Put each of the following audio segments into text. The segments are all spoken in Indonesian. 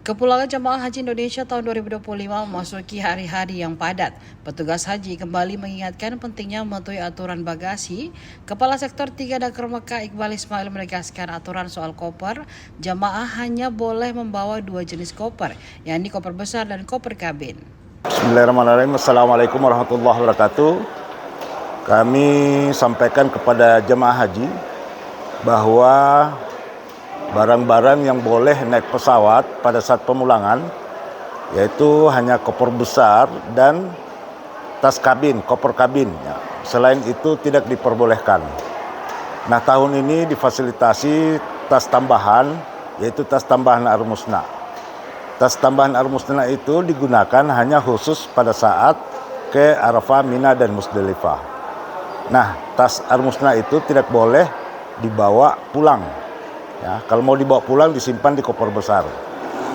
Kepulangan jemaah haji Indonesia tahun 2025 memasuki hari-hari yang padat. Petugas haji kembali mengingatkan pentingnya mematuhi aturan bagasi. Kepala Sektor 3 Dakar Mekah Iqbal Ismail menegaskan aturan soal koper, jemaah hanya boleh membawa dua jenis koper, yakni koper besar dan koper kabin. Bismillahirrahmanirrahim. Assalamualaikum warahmatullahi wabarakatuh. Kami sampaikan kepada jemaah haji bahwa barang-barang yang boleh naik pesawat pada saat pemulangan yaitu hanya koper besar dan tas kabin, koper kabin. Selain itu tidak diperbolehkan. Nah, tahun ini difasilitasi tas tambahan, yaitu tas tambahan Ar-Musna. Tas tambahan Ar-Musna itu digunakan hanya khusus pada saat ke Arafah, Mina, dan Musdalifah. Nah, tas Ar-Musna itu tidak boleh dibawa pulang. Ya, kalau mau dibawa pulang disimpan di koper besar.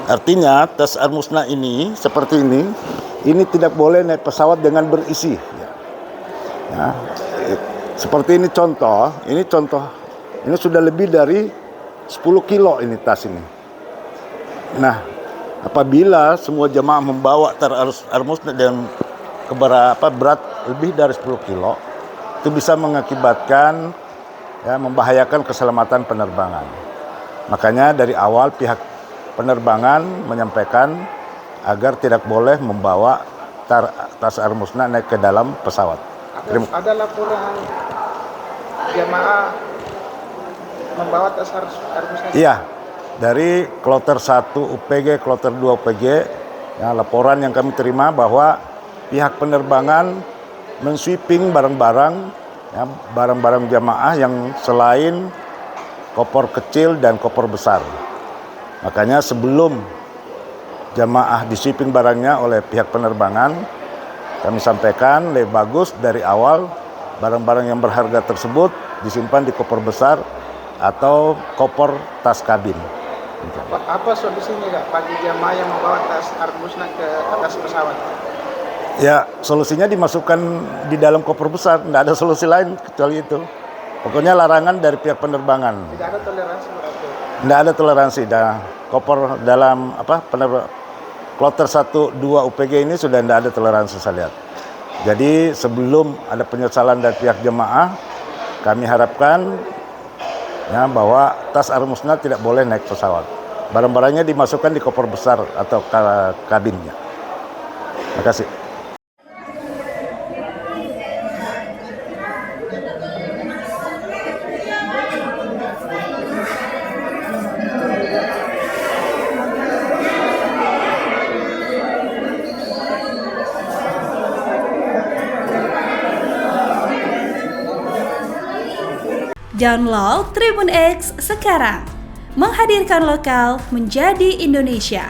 Artinya tas Ar-Musna ini seperti ini tidak boleh naik pesawat dengan berisi. Ya, seperti ini contoh, ini sudah lebih dari 10 kilo ini tas ini. Nah, apabila semua jemaah membawa tas Ar-Musna dengan berat lebih dari 10 kilo, itu bisa mengakibatkan membahayakan keselamatan penerbangan. Makanya dari awal pihak penerbangan menyampaikan agar tidak boleh membawa tas Ar-Musna naik ke dalam pesawat. Ada laporan jemaah membawa tas Ar-Musna? Iya, dari kloter 1 UPG, kloter 2 UPG, laporan yang kami terima bahwa pihak penerbangan mensweeping barang-barang jemaah yang selain koper kecil dan koper besar. Makanya sebelum jemaah di-shipping barangnya oleh pihak penerbangan, kami sampaikan lebih bagus dari awal barang-barang yang berharga tersebut disimpan di koper besar atau koper tas kabin. Apa solusinya bagi jemaah yang membawa tas Ar-Musna ke atas pesawat? Ya, solusinya dimasukkan di dalam koper besar, tidak ada solusi lain kecuali itu. Pokoknya larangan dari pihak penerbangan. Tidak ada toleransi berarti? Tidak ada toleransi. Koper dalam kloter 1, 2 UPG ini sudah tidak ada toleransi saya lihat. Jadi sebelum ada penyesalan dari pihak jemaah, kami harapkan bahwa tas Ar-Musna tidak boleh naik pesawat. Barang-barangnya dimasukkan di koper besar atau kabinnya. Terima kasih. Download Tribun X sekarang, menghadirkan lokal menjadi Indonesia.